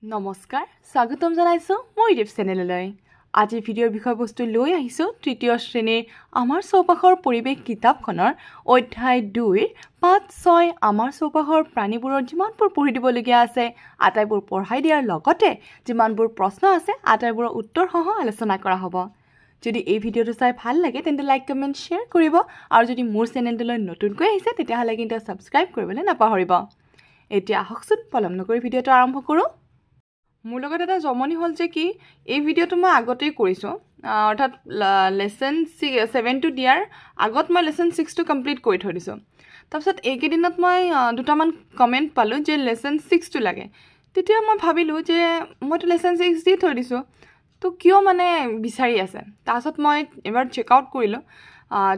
নমস্কাৰ স্বাগতম জনাইছো মোৰ ইউটিউব চেনেললৈ আজি ভিডিঅ'ৰ বিষয়বস্তু লৈ আহিছো তৃতীয় শ্ৰেণীৰ আমাৰ চৌপাশৰ পৰিৱেশ কিতাপখনৰ অধ্যায় 2 5 6 আমাৰ চৌপাশৰ প্ৰাণীবোৰৰ যিমানবোৰ পঢ়ি দিবলগীয়া আছে আটাইবোৰ পঢ়াই দিয়াৰ লগতে যিমানবোৰ প্ৰশ্ন আছে আটাইবোৰৰ উত্তৰ সহ আলোচনা কৰা হ'ব যদি এই ভিডিঅ'টো চাই ভাল লাগে তেন্তে লাইক কমেন্ট শেয়াৰ কৰিব আৰু যদি মোৰ চেনেলটোলৈ নতুনকৈ আহিছে তেতিয়াহ'লে কিন্তু সাবস্ক্ৰাইব কৰিবলৈ নাপাহৰিব এতিয়া আহকচোন পলম নকৰি ভিডিঅ'টো আৰম্ভ কৰোঁ মোৰ লগত এটা জমনি হল যে কি এই ভিডিঅ'টো মই আগতেই কৰিছো অৰ্থাৎ লেসন 7 টো দিয়াৰ আগত মই লেসন 6 টো কমপ্লিট কৰি থৈ দিছো তাৰপিছত এইকেইদিনত মই দুটামান কমেন্ট পালো যে লেসন 6 টো লাগে তেতিয়া মই ভাবিলো যে মইতো লেসন 6 দি থৈ দিছো তো কিয় মানে বিচাৰি আছে তাৰপিছত মই এবাৰ চেক আউট কৰিলো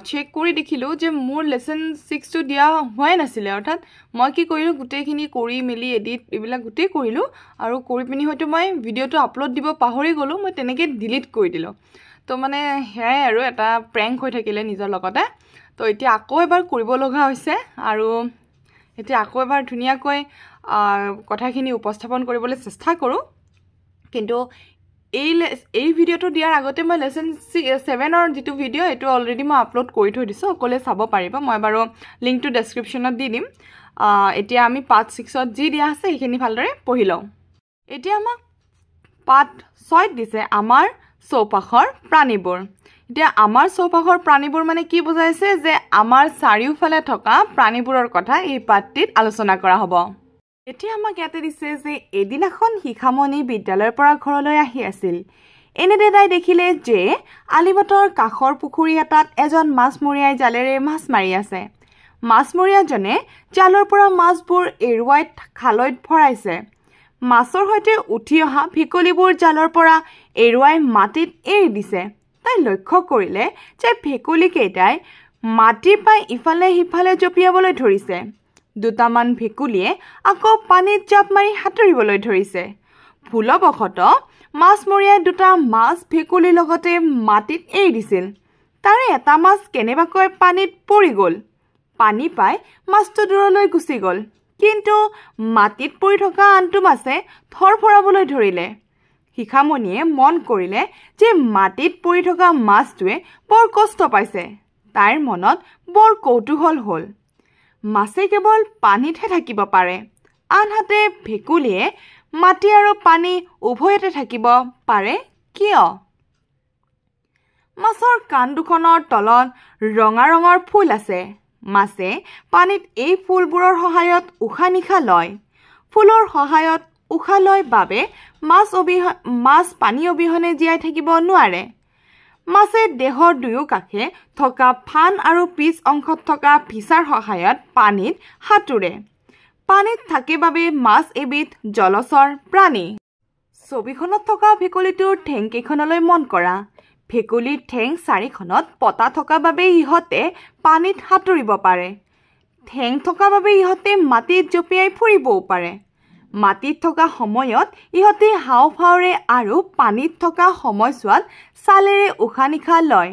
চেক কৰি দেখিলো যে মোৰ লেসন 6 টো দিয়া হোৱাই নাছিলে অৰ্থাৎ মই কি কৰিলো গুটেইখিনি কৰি মিলি এডিট এইবিলাক গুটেই কৰিলো আৰু কৰি পিনি হয়তো মই ভিডিঅ'টো আপলোড দিব পাহৰি গলো মই তেনেকৈ ডিলিট কৰি দিলো তো মানে হেয়াই আৰু এটা প্ৰেংক হৈ থাকিলে নিজৰ লগতে তো এতিয়া আকৌ এবাৰ কৰিব লগা হৈছে আৰু এতিয়া আকৌ এবাৰ ধুনীয়াকৈ কথাখিনি উপস্থাপন কৰিবলৈ চেষ্টা কৰো কিন্তু এই ভিডিঅ'টো দিয়াৰ আগতে মই লেসন 7 ৰ যেটো ভিডিঅ' এটো অলৰেডি মই আপলোড কৰি থৈ দিছো অকলে চাব পাৰিব মই বাৰু লিংকটো ডেসক্ৰিপচনত দি দিম এতিয়া আমি পাৰ্ট 6 ত যি দিয়া আছে এইখিনি ভালদৰে পঢ়ি লওঁ এতিয়া আমাক পাৰ্ট 6 দিছে আমাৰ চৌপাশৰ প্ৰাণীবোৰ এতিয়া আমাৰ চৌপাশৰ প্ৰাণীবোৰ মানে কি বুজাইছে যে আমাৰ চাৰিওফালে থকা প্ৰাণীবোৰৰ কথা এই পাঠটিত আলোচনা কৰা হ'ব এতিয়া আমাক ইয়াতে দিছে যে এদিনাখন শিখামণি বিদ্যালয়ৰ পৰা ঘৰলৈ আহি আছিল এনেতে তাই দেখিলে যে আলিবাটৰ কাষৰ পুখুৰী এটাত এজন মাছমৰীয়াই জালেৰে মাছ মাৰি আছে মাছমৰীয়াজনে জালৰ পৰা মাছবোৰ এৰুৱাই খালৈত ভৰাইছে মাছৰ সৈতে উঠি অহা ভেকুলীবোৰ জালৰ পৰা এৰুৱাই মাটিত এৰি দিছে তাই লক্ষ্য কৰিলে যে ভেকুলীকেইটাই মাটি পাই ইফালে সিফালে জপিয়াবলৈ ধৰিছে দুটামান ভেকুলীয়ে আকৌ পানীত জাপ মাৰি হাতৰিবলৈ ধৰিছে ভুলবশতঃ মাছমৰীয়াই দুটা মাছ ভেকুলীৰ লগতে মাটিত এৰি দিছিল তাৰে এটা মাছ কেনেবাকৈ পানীত পৰি গ'ল পানী পাই মাছটো দূৰলৈ গুচি গ'ল কিন্তু মাটিত পৰি থকা আনটো মাছে থৰফৰাবলৈ ধৰিলে শিখামণিয়ে মন কৰিলে যে মাটিত পৰি থকা মাছটোৱে বৰ কষ্ট পাইছে তাইৰ মনত বৰ কৌতূহল হ'ল মাছে কেৱল পানীতহে থাকিব পাৰে আনহাতে ভেকুলীয়ে মাটি আৰু পানী উভয়তে থাকিব পাৰে কিয় মাছৰ কাণ দুখনৰ তলত ৰঙা ৰঙৰ ফুল আছে মাছে পানীত এই ফুলবোৰৰ সহায়ত উশাহ নিশাহ লয় ফুলৰ সহায়ত উশাহ লয় বাবে মাছ পানী অবিহনে জীয়াই থাকিব নোৱাৰে মাছে দেহৰ দুয়ো কাষে থকা ফান আৰু পিছ অংশত থকা ভিছাৰ সহায়ত পানীত হাতুৰে পানীত থাকে বাবে মাছ এবিধ জলচৰ প্ৰাণী ছবিখনত থকা ভেকুলীটোৰ ঠেংকেইখনলৈ মন কৰা ভেকুলীৰ ঠেং চাৰিখনত পতা থকা বাবে ইহঁতে পানীত হাতুৰিব পাৰে ঠেং থকা বাবে ইহঁতে মাটিত জপিয়াই ফুৰিবও পাৰে মাটিত থকা সময়ত ইহঁতে হাওঁফাওঁৰে আৰু পানীত থকা সময়ছোৱাত ছালেৰে উশাহ নিশাহ লয়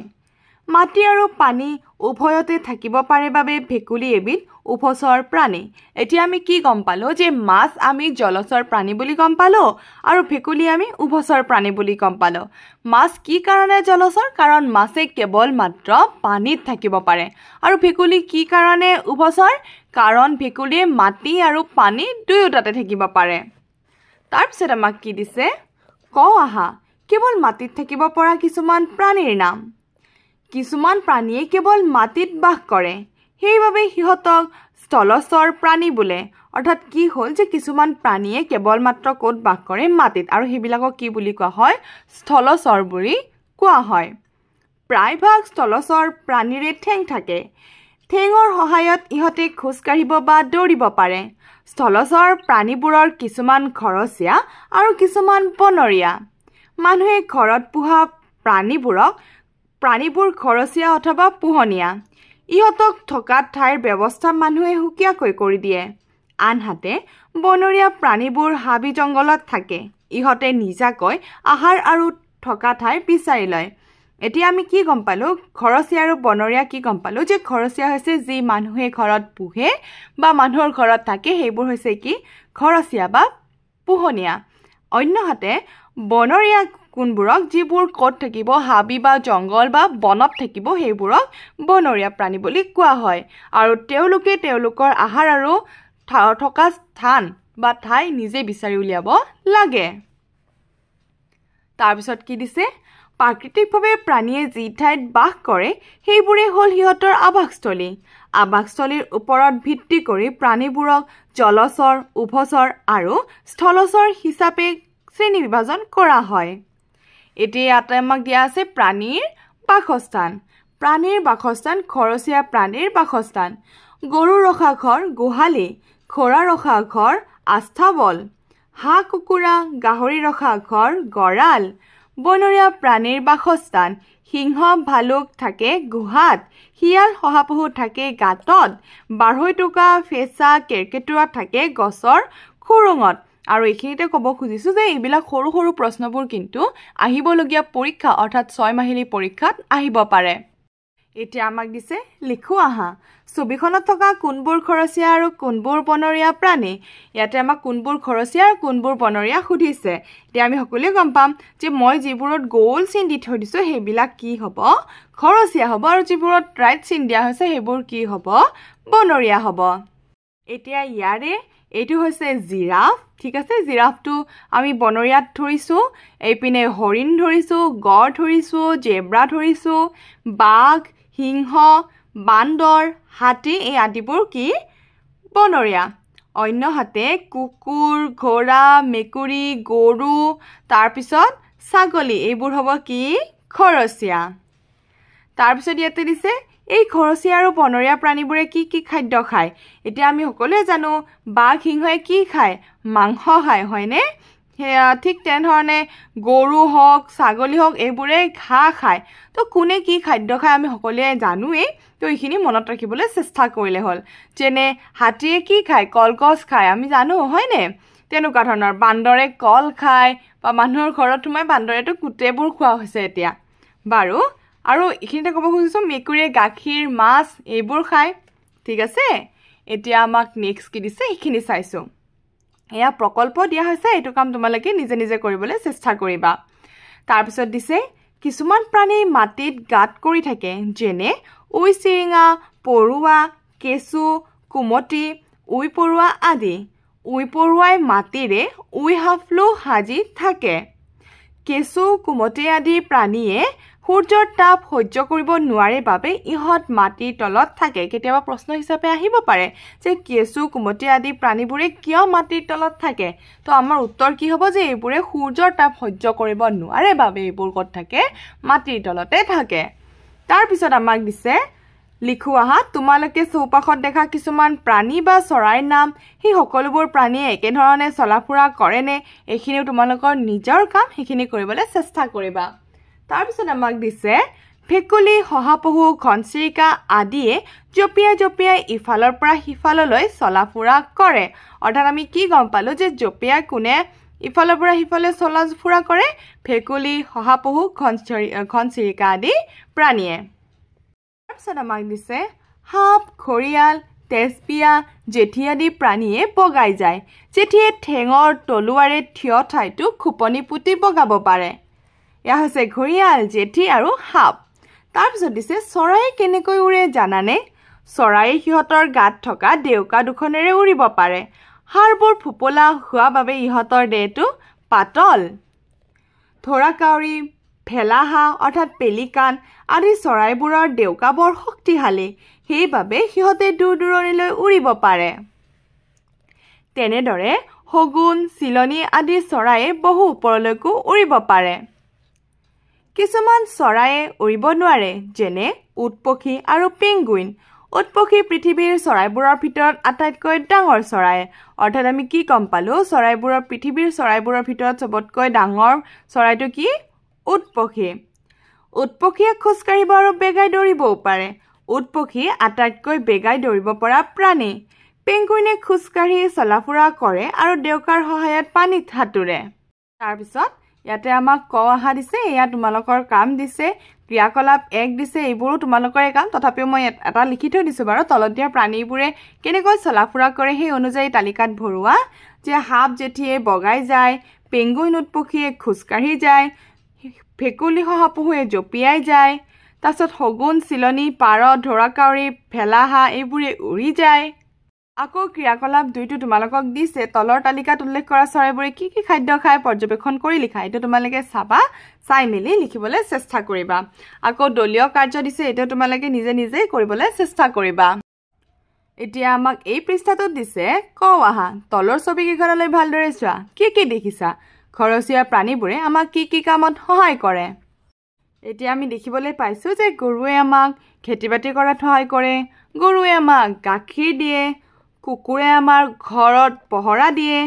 মাটি আৰু পানী উভয়তে থাকিব পাৰে বাবে ভেকুলী এবিধ উভচৰ প্ৰাণী এতিয়া আমি কি গম পালো যে মাছ আমি জলচৰ প্ৰাণী বুলি গম পালো আৰু ভেকুলী আমি উভচৰ প্ৰাণী বুলি গম পালো মাছ কি কাৰণে জলচৰ কাৰণ মাছে কেৱল মাত্ৰ পানীত থাকিব পাৰে আৰু ভেকুলী কি কাৰণে উভচৰ কাৰণ ভেকুলীয়ে মাটি আৰু পানী দুয়োটাতে থাকিব পাৰে তাৰপিছত আমাক কি দিছে কওঁ আহা কেৱল মাটিত থাকিব পৰা কিছুমান প্ৰাণীৰ নাম কিছুমান প্ৰাণীয়ে কেৱল মাটিত বাস কৰে সেইবাবে সিহঁতক স্থলচৰ প্ৰাণী বোলে অৰ্থাৎ কি হ'ল যে কিছুমান প্ৰাণীয়ে কেৱল মাত্ৰ ক'ত বাস কৰে মাটিত আৰু সেইবিলাকক কি বুলি কোৱা হয় স্থলচৰ বুলি কোৱা হয় প্ৰায়ভাগ স্থলচৰ প্ৰাণীৰে ঠেং থাকে ঠেঙৰ সহায়ত ইহঁতে খোজ কাঢ়িব বা দৌৰিব পাৰে স্থলচৰ প্ৰাণীবোৰৰ কিছুমান ঘৰচীয়া আৰু কিছুমান বনৰীয়া মানুহে ঘৰত পোহা প্ৰাণীবোৰ ঘৰচীয়া অথবা পোহনীয়া ইহঁতক থকা ঠাইৰ ব্যৱস্থা মানুহে সুকীয়াকৈ কৰি দিয়ে আনহাতে বনৰীয়া প্ৰাণীবোৰ হাবি জংগলত থাকে ইহঁতে নিজাকৈ আহাৰ আৰু থকা ঠাই বিচাৰি লয় এতিয়া আমি কি গম পালো ঘৰচীয়া আৰু বনৰীয়া কি গম পালো যে ঘৰচীয়া হৈছে যি মানুহে ঘৰত পোহে বা মানুহৰ ঘৰত থাকে সেইবোৰ হৈছে কি ঘৰচীয়া বা পোহনীয়া অন্যহাতে বনৰীয়া কোনবোৰক যিবোৰ ক'ত থাকিব হাবি বা জংগল বা বনত থাকিব সেইবোৰক বনৰীয়া প্ৰাণী বুলি কোৱা হয় আৰু তেওঁলোকে তেওঁলোকৰ আহাৰ আৰু থকা স্থান বা ঠাই নিজে বিচাৰি উলিয়াব লাগে তাৰপিছত কি দিছে প্ৰাকৃতিকভাৱে প্ৰাণীয়ে যি ঠাইত বাস কৰে সেইবোৰে হ'ল সিহঁতৰ আৱাসস্থলীৰ ওপৰত ভিত্তি কৰি প্ৰাণীবোৰক জলচৰ উভচৰ আৰু স্থলচৰ হিচাপে শ্ৰেণী বিভাজন কৰা হয় এতিয়া ইয়াতে আমাক দিয়া আছে প্ৰাণীৰ বাসস্থান খৰচীয়া প্ৰাণীৰ বাসস্থান গৰু ৰখা ঘৰ গোহালি খোৰা ৰখা ঘৰ আস্থাবল হাঁহ কুকুৰা গাহৰি ৰখা ঘৰ গঁৰাল বনৰীয়া প্ৰাণীৰ বাসস্থান সিংহ ভালুক থাকে গুহাত শিয়াল শহাপহু থাকে গাঁতত বাঢ়ৈ টোকা ফেঁচা কেৰ্কেটুৱা থাকে গছৰ খুৰুঙত আৰু এইখিনিতে ক'ব খুজিছোঁ যে এইবিলাক সৰু সৰু প্ৰশ্নবোৰ কিন্তু আহিবলগীয়া পৰীক্ষা অৰ্থাৎ 6 মাহিলী পৰীক্ষাত আহিব পাৰে এতিয়া আমাক দিছে লিখো আহা ছবিখনত থকা কোনবোৰ খৰচীয়া আৰু কোনবোৰ বনৰীয়া প্ৰাণী ইয়াতে আমাক কোনবোৰ খৰচীয়া আৰু কোনবোৰ বনৰীয়া সুধিছে এতিয়া আমি সকলোৱে গম পাম যে মই যিবোৰত গোল চিন দি থৈ দিছোঁ সেইবিলাক কি হ'ব খৰচীয়া হ'ব আৰু যিবোৰত ৰাইট চিন দিয়া হৈছে সেইবোৰ কি হ'ব বনৰীয়া হ'ব এতিয়া ইয়াৰে এইটো হৈছে জিৰাফ ঠিক আছে জিৰাফটো আমি বনৰীয়াত ধৰিছোঁ এইপিনে হৰিণ ধৰিছোঁ গড় ধৰিছোঁ জেব্ৰা ধৰিছোঁ বাঘ সিংহ বান্দৰ হাতী এই আদিবোৰ কি বনৰীয়া অন্যহাতে কুকুৰ ঘোঁৰা মেকুৰী গৰু তাৰপিছত ছাগলী এইবোৰ হ'ব কি খৰচীয়া তাৰপিছত ইয়াতে দিছে এই খৰচীয়া আৰু বনৰীয়া প্ৰাণীবোৰে কি কি খাদ্য খায় এতিয়া আমি সকলোৱে জানো বাঘ সিংহই কি খায় মাংস খায় হয়নে সেয়া ঠিক তেনেধৰণে গৰু হওক ছাগলী হওক এইবোৰে ঘাঁহ খায় তো কোনে কি খাদ্য খায় আমি সকলোৱে জানোৱেই তো এইখিনি মনত ৰাখিবলৈ চেষ্টা কৰিলে হ'ল যেনে হাতীয়ে কি খায় কলগছ খায় আমি জানো হয়নে তেনেকুৱা ধৰণৰ বান্দৰে কল খায় বা মানুহৰ ঘৰত সোমাই বান্দৰেতো কুটেবোৰ খোৱা হৈছে এতিয়া বাৰু আৰু এইখিনিতে ক'ব খুজিছোঁ মেকুৰীয়ে গাখীৰ মাছ এইবোৰ খায় ঠিক আছে এতিয়া আমাক নেক্সট কি দিছে সেইখিনি চাইছোঁ এয়া প্ৰকল্প দিয়া হৈছে এইটো কাম তোমালোকে নিজে নিজে কৰিবলৈ চেষ্টা কৰিবা তাৰপিছত দিছে কিছুমান প্ৰাণী মাটিত গাঁত কৰি থাকে যেনে উই চিৰিঙা পৰুৱা কেঁচু কুমটি উই পৰুৱা আদি উই পৰুৱাই মাটিৰে উই হাফলু সাজি থাকে কেঁচু কুমটি আদি প্ৰাণীয়ে সূৰ্যৰ তাপ সহ্য কৰিব নোৱাৰে বাবে ইহঁত মাটিৰ তলত থাকে কেতিয়াবা প্ৰশ্ন হিচাপে আহিব পাৰে যে কেঁচু কুমটি আদি প্ৰাণীবোৰে কিয় মাটিৰ তলত থাকে তো আমাৰ উত্তৰ কি হ'ব যে এইবোৰে সূৰ্যৰ তাপ সহ্য কৰিব নোৱাৰে বাবে এইবোৰ ক'ত থাকে মাটিৰ তলতে থাকে তাৰপিছত আমাক দিছে লিখো আহা তোমালোকে চৌপাশত দেখা কিছুমান প্ৰাণী বা চৰাইৰ নাম সেই সকলোবোৰ প্ৰাণীয়ে একেধৰণে চলাফুৰা কৰেনে এইখিনিও তোমালোকৰ নিজৰ কাম সেইখিনি কৰিবলৈ চেষ্টা কৰিবা তাৰপিছত আমাক দিছে ভেকুলী শহাপহু ঘনচিৰিকা আদিয়ে জঁপিয়াই ইফালৰ পৰা সিফাললৈ চলাফুৰা কৰে অৰ্থাৎ আমি কি গম পালোঁ যে জঁপিয়াই কোনে ইফালৰ পৰা সিফালে চলাফুৰা কৰে ভেকুলী শহাপহু ঘনচিৰিকা আদি প্ৰাণীয়ে তাৰপিছত আমাক দিছে সাপ ঘৰিয়াল তেজপিয়া জেঠী আদি প্ৰাণীয়ে বগাই যায় জেঠীয়ে ঠেঙৰ তলুৱাৰে থিয় ঠাইটো খোপনি পুতি বগাব পাৰে এয়া হৈছে ঘৰিয়াল জেঠী আৰু সাপ তাৰপিছত দিছে চৰাই কেনেকৈ উৰে জানানে চৰাই সিহঁতৰ গাত থকা ডেউকা দুখনেৰে উৰিব পাৰে হাড়বোৰ ফুপলা হোৱা বাবে ইহঁতৰ দেহটো পাতল ধৰাকাউৰী ভেলাহা অৰ্থাৎ পেলিকান আদি চৰাইবোৰৰ ডেউকা বৰ শক্তিশালী সেইবাবে সিহঁতে দূৰ দূৰণিলৈ উৰিব পাৰে তেনেদৰে শগুন চিলনী আদি চৰায়ে বহু ওপৰলৈকো উৰিব পাৰে কিছুমান চৰায়ে উৰিব নোৱাৰে যেনে উট পক্ষী আৰু পেঙ্গুইন উট পক্ষী পৃথিৱীৰ চৰাইবোৰৰ ভিতৰত আটাইতকৈ ডাঙৰ চৰাই অৰ্থাৎ আমি কি গম পালোঁ পৃথিৱীৰ চৰাইবোৰৰ ভিতৰত চবতকৈ ডাঙৰ চৰাইটো কি উট পক্ষীয়ে খোজকাঢ়িব আৰু বেগাই দৌৰিবও পাৰে উট পক্ষী আটাইতকৈ বেগাই দৌৰিব পৰা প্ৰাণী পেঙ্গুইনে খোজকাঢ়ি চলাফুৰা কৰে আৰু ডেউকাৰ সহায়ত পানীত সাঁতোৰে তাৰপিছত ইয়াতে আমাক ক আহা দিছে এয়া তোমালোকৰ কাম দিছে ক্ৰিয়াকলাপ 1 দিছে এইবোৰো তোমালোকৰে কাম তথাপিও মই এটা লিখি থৈ দিছোঁ বাৰু তলত দিয়া প্ৰাণীবোৰে কেনেকৈ চলাফুৰা কৰে সেই অনুযায়ী তালিকাত ভৰোৱা যে সাপ জেঠীয়ে বগাই যায় পেঙ্গুইন উটপক্ষীয়ে খোজকাঢ়ি যায়, ভেকুলী শহাপহুৱে জঁপিয়াই যায়, তাৰপিছত শগুন, চিলনী, পাৰ, ঢোঁৰাকাউৰী, ভেলা হাঁহ এইবোৰে উৰি যায়। আকৌ ক্ৰিয়াকলাপ 2টো তোমালোকক দিছে, তলৰ তালিকাত উল্লেখ কৰা চৰাইবোৰে কি কি খাদ্য খায় পৰ্যবেক্ষণ কৰি লিখা। এইটো তোমালোকে চাবা, চাই মেলি লিখিবলৈ চেষ্টা কৰিবা। আকৌ দলীয় কাৰ্য দিছে, এইটো তোমালোকে নিজে নিজেই কৰিবলৈ চেষ্টা কৰিবা। এতিয়া আমাক এই পৃষ্ঠাটোত দিছে কওঁ আহা, তলৰ ছবিকেইখনলৈ ভালদৰে চোৱা, কি কি দেখিছা? ঘৰচীয়া প্ৰাণীবোৰে আমাক কি কি কামত সহায় কৰে? এতিয়া আমি দেখিবলৈ পাইছোঁ যে গৰুৱে আমাক খেতি বাতি কৰাত সহায় কৰে, গৰুৱে আমাক গাখীৰ দিয়ে, কুকুৰে আমাৰ ঘৰত পহৰা দিয়ে,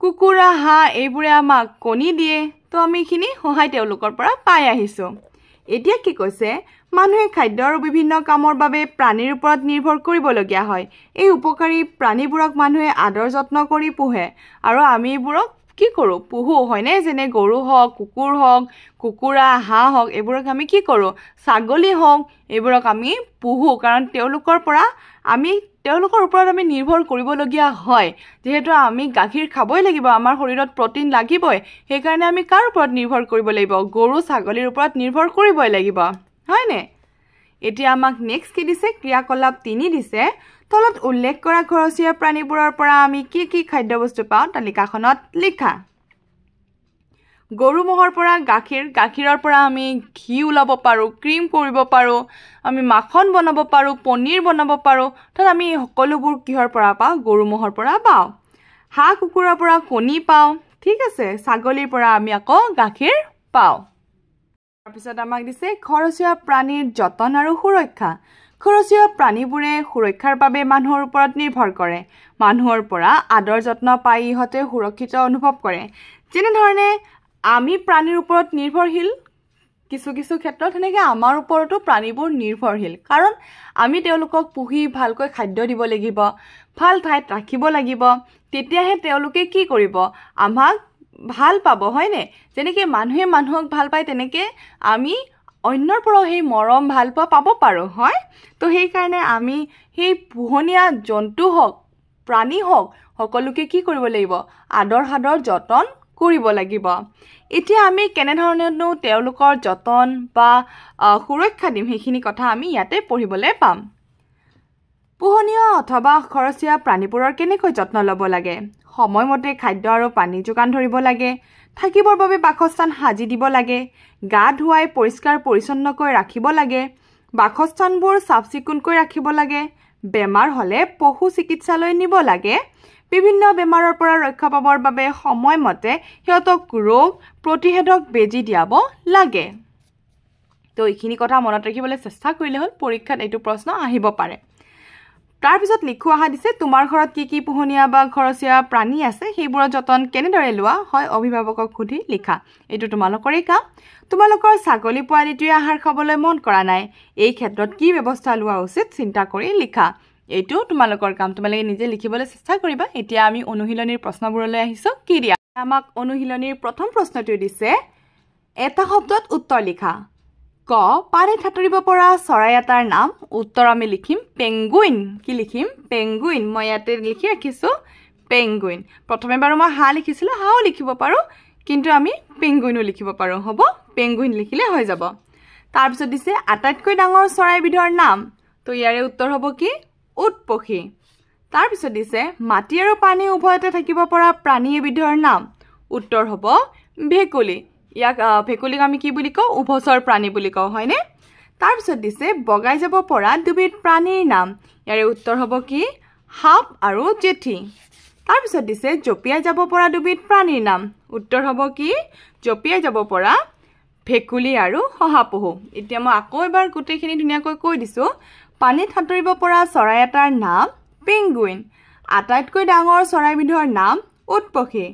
কুকুৰা হাঁহ এইবোৰে আমাক কণী দিয়ে। তো আমি এইখিনি সহায় তেওঁলোকৰ পৰা পাই আহিছোঁ। এতিয়া কি কৈছে, মানুহে খাদ্য আৰু বিভিন্ন কামৰ বাবে প্ৰাণীৰ ওপৰত নিৰ্ভৰ কৰিবলগীয়া হয়। এই উপকাৰী প্ৰাণীবোৰক মানুহে আদৰ যত্ন কৰি পোহে আৰু আমি এইবোৰক কি কৰোঁ, পোহো, হয়নে? যেনে গৰু হওক, কুকুৰ হওক, কুকুৰা হাঁহ হওক, এইবোৰক আমি কি কৰোঁ, ছাগলী হওক, এইবোৰক আমি পোহো, কাৰণ তেওঁলোকৰ ওপৰত আমি নিৰ্ভৰ কৰিবলগীয়া হয়। যিহেতু আমি গাখীৰ খাবই লাগিব, আমাৰ শৰীৰত প্ৰটিন লাগিবই, সেইকাৰণে আমি কাৰ ওপৰত নিৰ্ভৰ কৰিব লাগিব? গৰু ছাগলীৰ ওপৰত নিৰ্ভৰ কৰিবই লাগিব, হয়নে? এতিয়া আমাক নেক্সট কি দিছে, ক্ৰিয়াকলাপ 3 দিছে। তলত উল্লেখ কৰা ঘৰচীয়া প্ৰাণীবোৰৰ পৰা আমি কি কি খাদ্যবস্তু পাওঁ তালিকাখনত লিখা। গৰু ম'হৰ পৰা গাখীৰৰ পৰা আমি ঘি ওলাব পাৰোঁ, ক্ৰীম কৰিব পাৰোঁ, আমি মাখন বনাব পাৰোঁ, পনীৰ বনাব পাৰোঁ। তাত আমি সকলোবোৰ কিহৰ পৰা পাওঁ? গৰু ম'হৰ পৰা পাওঁ। হাঁহ কুকুৰৰ পৰা কণী পাওঁ, ঠিক আছে। ছাগলীৰ পৰা আমি আকৌ গাখীৰ পাওঁ। তাৰপিছত আমাক দিছে ঘৰচীয়া প্ৰাণীৰ যতন আৰু সুৰক্ষা। ঘৰচীয়া প্ৰাণীবোৰে সুৰক্ষাৰ বাবে মানুহৰ ওপৰত নিৰ্ভৰ কৰে। মানুহৰ পৰা আদৰ যত্ন পাই ইহঁতে সুৰক্ষিত অনুভৱ কৰে। যেনেধৰণে আমি প্ৰাণীৰ ওপৰত নিৰ্ভৰশীল, কিছু কিছু ক্ষেত্ৰত সেনেকৈ আমাৰ ওপৰতো প্ৰাণীবোৰ নিৰ্ভৰশীল, কাৰণ আমি তেওঁলোকক পুহি ভালকৈ খাদ্য দিব লাগিব, ভাল ঠাইত ৰাখিব লাগিব, তেতিয়াহে তেওঁলোকে কি কৰিব, আমাক ভাল পাব, হয়নে? যেনেকৈ মানুহে মানুহক ভাল পায়, তেনেকৈ আমি অন্যৰ পৰাও সেই মৰম ভাল পোৱা পাব পাৰোঁ, হয়? তো সেইকাৰণে আমি সেই পোহনীয়া জন্তু হওক, প্ৰাণী হওক, সকলোকে কি কৰিব লাগিব, আদৰ সাদৰ যতন কৰিব লাগিব। এতিয়া আমি কেনেধৰণেনো তেওঁলোকৰ যতন বা সুৰক্ষা দিম, সেইখিনি কথা আমি ইয়াতে পঢ়িবলৈ পাম। পোহনীয়া অথবা ঘৰচীয়া প্ৰাণীবোৰৰ কেনেকৈ যত্ন ল'ব লাগে? সময়মতে খাদ্য আৰু পানী যোগান ধৰিব লাগে, থাকিবৰ বাবে বাসস্থান সাজি দিব লাগে, গা ধুৱাই পৰিষ্কাৰ পৰিচ্ছন্নকৈ ৰাখিব লাগে, বাসস্থানবোৰ চাফ চিকুণকৈ ৰাখিব লাগে, বেমাৰ হ'লে পশু চিকিৎসালয় নিব লাগে, বিভিন্ন বেমাৰৰ পৰা ৰক্ষা পাবৰ বাবে সময়মতে সিহঁতক ৰোগ প্ৰতিষেধক বেজী দিয়াব লাগে। তো এইখিনি কথা মনত ৰাখিবলৈ চেষ্টা কৰিলে হ'ল, পৰীক্ষাত এইটো প্ৰশ্ন আহিব পাৰে। তাৰপিছত লিখো অহা দিছে, তোমাৰ ঘৰত কি কি পোহনীয়া বা ঘৰচীয়া প্ৰাণী আছে, সেইবোৰৰ যতন কেনেদৰে লোৱা হয় অভিভাৱকক সুধি লিখা। এইটো তোমালোকৰেই কাম। তোমালোকৰ ছাগলী পোৱালিটোৱে আহাৰ খাবলৈ মন কৰা নাই, এই ক্ষেত্ৰত কি ব্যৱস্থা লোৱা উচিত চিন্তা কৰি লিখা। এইটো তোমালোকৰ কাম, তোমালোকে নিজে লিখিবলৈ চেষ্টা কৰিবা। এতিয়া আমি অনুশীলনীৰ প্ৰশ্নবোৰলৈ আহিছোঁ। কি দিয়া আমাক অনুশীলনীৰ প্ৰথম প্ৰশ্নটো দিছে, এটা শব্দত উত্তৰ লিখা। ক, পানীত সাঁতুৰিব পৰা চৰাই এটাৰ নাম। উত্তৰ আমি লিখিম পেঙ্গুইন। কি লিখিম? পেঙ্গুইন। মই ইয়াতে লিখি ৰাখিছোঁ পেঙ্গুইন। প্ৰথমে বাৰু মই হাঁহ লিখিছিলোঁ, হাঁহো লিখিব পাৰোঁ, কিন্তু আমি পেঙ্গুইনো লিখিব পাৰোঁ। হ'ব, পেঙ্গুইন লিখিলে হৈ যাব। তাৰপিছত দিছে আটাইতকৈ ডাঙৰ চৰাইবিধৰ নাম। তো ইয়াৰে উত্তৰ হ'ব কি? উট পক্ষী। তাৰপিছত দিছে মাটি আৰু পানী উভয়তে থাকিব পৰা প্ৰাণী এবিধৰ নাম। উত্তৰ হ'ব ভেকুলী। ইয়াক ভেকুলীক আমি কি বুলি কওঁ? উভচৰ প্ৰাণী বুলি কওঁ, হয়নে? তাৰপিছত দিছে বগাই যাব পৰা দুবিধ প্ৰাণীৰ নাম। ইয়াৰে উত্তৰ হ'ব কি? সাপ আৰু জেঠী। তাৰপিছত দিছে জঁপিয়াই যাব পৰা দুবিধ প্ৰাণীৰ নাম। উত্তৰ হ'ব কি? জঁপিয়াই যাব পৰা ভেকুলী আৰু শহাপহু। এতিয়া মই আকৌ এবাৰ গোটেইখিনি ধুনীয়াকৈ কৈ দিছোঁ। পানীত সাঁতুৰিব পৰা চৰাই এটাৰ নাম পেঙ্গুইন। আটাইতকৈ ডাঙৰ চৰাইবিধৰ নাম উট পক্ষী।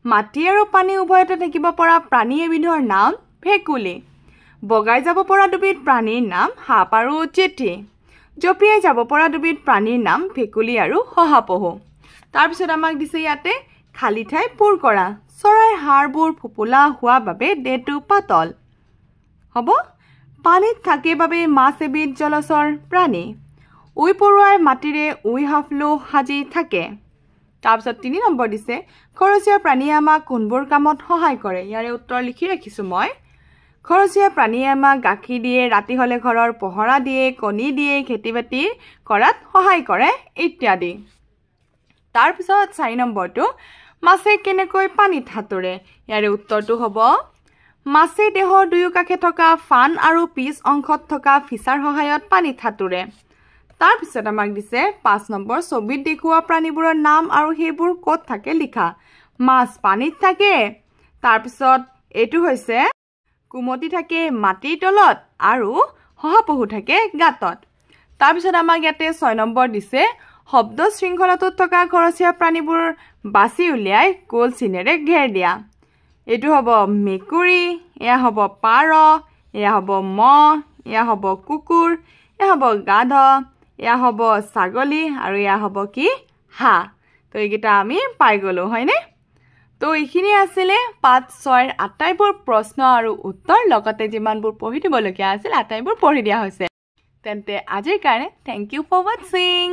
মাটি আৰু পানী উভয়তে থাকিব পৰা প্ৰাণী এবিধৰ নাম ভেকুলী। বগাই যাব পৰা দুবিধ প্ৰাণীৰ নাম সাপ আৰু জেঠী। জঁপিয়াই যাব পৰা দুবিধ প্ৰাণীৰ নাম ভেকুলী আৰু শহাপহু। তাৰপিছত আমাক দিছে ইয়াতে খালী ঠাই পূৰ কৰা। চৰাইৰ হাড়বোৰ ফোপোলা হোৱা বাবে দেহটো পাতল। হ'ব, পানীত থাকে বাবে মাছ এবিধ জলচৰ প্ৰাণী। উই পৰুৱাই মাটিৰে উই হাফলু সাজি থাকে। তাৰপিছত 3 নম্বৰ দিছে ঘৰচীয়া প্ৰাণীয়ে আমাক কোনবোৰ কামত সহায় কৰে ইয়াৰে উত্তৰ লিখি ৰাখিছো মই ঘৰচীয়া প্ৰাণীয়ে আমাক গাখীৰ দিয়ে ৰাতি হলে ঘৰৰ পহৰা দিয়ে কণী দিয়ে খেতি-বাতি কৰাত সহায় কৰে ইত্যাদি তাৰপিছত 4 নম্বৰটো মাছে কেনেকৈ পানীত সাঁতুৰে ইয়াৰে উত্তৰটো হ'ব মাছে দেহৰ দুয়ো কাষে থকা ফান আৰু পিছ অংশত থকা ফিচাৰ সহায়ত পানীত সাঁতুৰে তাৰপিছত আমাক দিছে 5 নম্বৰ ছবিত দেখুওৱা প্ৰাণীবোৰৰ নাম আৰু সেইবোৰ ক'ত থাকে লিখা মাছ পানীত থাকে তাৰপিছত এটো হৈছে কুমতি থাকে মাটিৰ তলত আৰু শহাপহু থাকে গাতত তাৰপিছত আমাক ইয়াতে 6 নম্বৰ দিছে শব্দ শৃংখলাটোত থকা ঘৰচীয়া প্ৰাণীবোৰ বাছি উলিয়াই গোল চিনেৰে ঘেৰ দিয়া এটো হ'ব মেকুৰী এয়া হ'ব পাৰ এয়া হ'ব মহ এয়া হ'ব কুকুৰ এয়া হ'ব গাধ এয়া হ'ব ছাগলী আৰু এয়া হ'ব কি হাঁহ তো এইকেইটা আমি পাই গলো হয়নে তো এইখিনি আছিলে 5-6 আটাইবোৰ প্ৰশ্ন আৰু উত্তৰ লগতে যিমানবোৰ পঢ়ি দিবলগীয়া আছিল আটাইবোৰ পঢ়ি দিয়া হৈছে তেন্তে আজিৰ কাৰণে থ্যাংক ইউ ফৰ ওয়াচিং